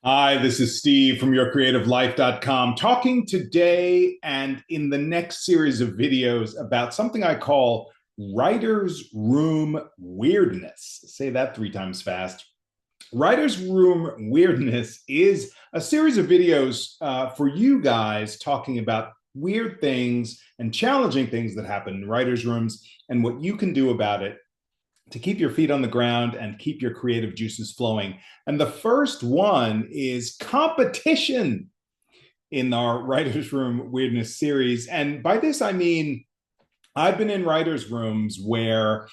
Hi, this is Steve from yourcreativelife.com talking today and in the next series of videos about something I call writer's room weirdness. Say that three times fast. Writer's Room Weirdness is a series of videos for you guys talking about weird things and challenging things that happen in writers' rooms and what you can do about it to keep your feet on the ground and keep your creative juices flowing. And the first one is competition in our Writers Room Weirdness series. And by this, I mean, I've been in writers' rooms where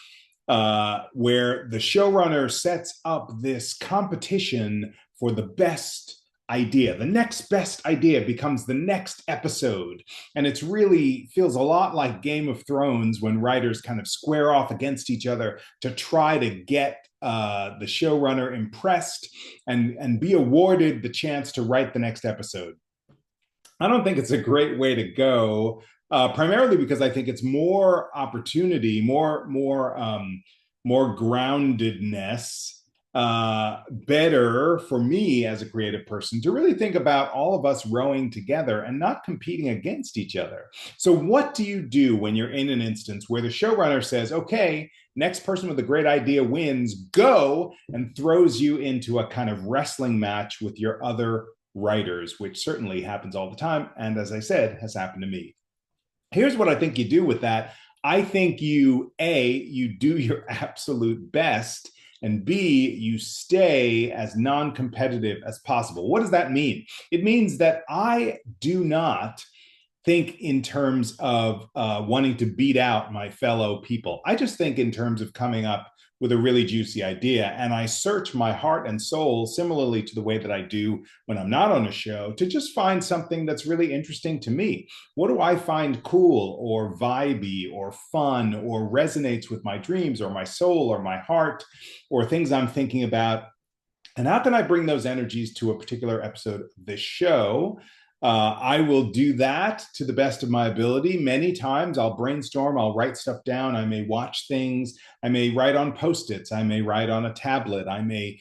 the showrunner sets up this competition for the best idea. The next best idea becomes the next episode. And it's really feels a lot like Game of Thrones when writers kind of square off against each other to try to get the showrunner impressed and be awarded the chance to write the next episode. I don't think it's a great way to go, primarily because I think it's more opportunity, more groundedness, better for me as a creative person to really think about all of us rowing together and not competing against each other. So, what do you do when you're in an instance where the showrunner says, okay, next person with a great idea wins, go, and throws you into a kind of wrestling match with your other writers, which certainly happens all the time. And as I said, has happened to me. Here's what I think you do with that. I think you do your absolute best, and B, you stay as non competitive as possible. What does that mean? It means that I do not think in terms of wanting to beat out my fellow people. I just think in terms of coming up with a really juicy idea. And I search my heart and soul similarly to the way that I do when I'm not on a show to just find something that's really interesting to me. What do I find cool or vibey or fun or resonates with my dreams or my soul or my heart or things I'm thinking about? And how can I bring those energies to a particular episode of this show? I will do that to the best of my ability. Many times I'll brainstorm, I'll write stuff down. I may watch things. I may write on Post-its. I may write on a tablet. I may,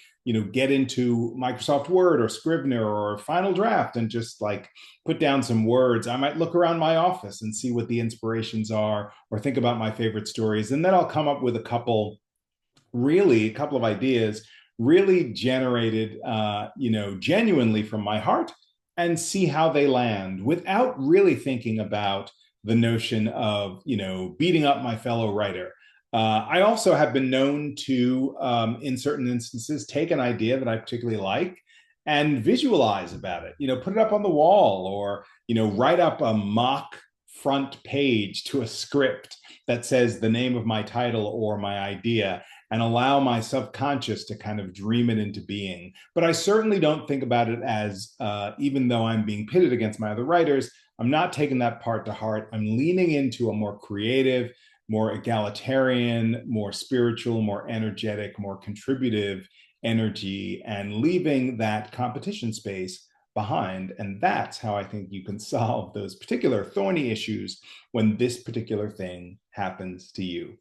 get into Microsoft Word or Scrivener or Final Draft and just like put down some words. I might look around my office and see what the inspirations are or think about my favorite stories. And then I'll come up with a couple of ideas really generated, genuinely from my heart and see how they land without really thinking about the notion of, beating up my fellow writer. I also have been known to, in certain instances, take an idea that I particularly like and visualize about it, put it up on the wall or, write up a mock front page to a script that says the name of my title or my idea and allow my subconscious to kind of dream it into being. But I certainly don't think about it as, even though I'm being pitted against my other writers, I'm not taking that part to heart. I'm leaning into a more creative, more egalitarian, more spiritual, more energetic, more contributive energy and leaving that competition space behind. And that's how I think you can solve those particular thorny issues when this particular thing happens to you.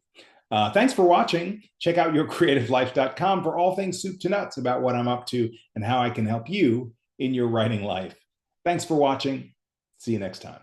Thanks for watching. Check out yourcreativelife.com for all things soup to nuts about what I'm up to and how I can help you in your writing life. Thanks for watching. See you next time.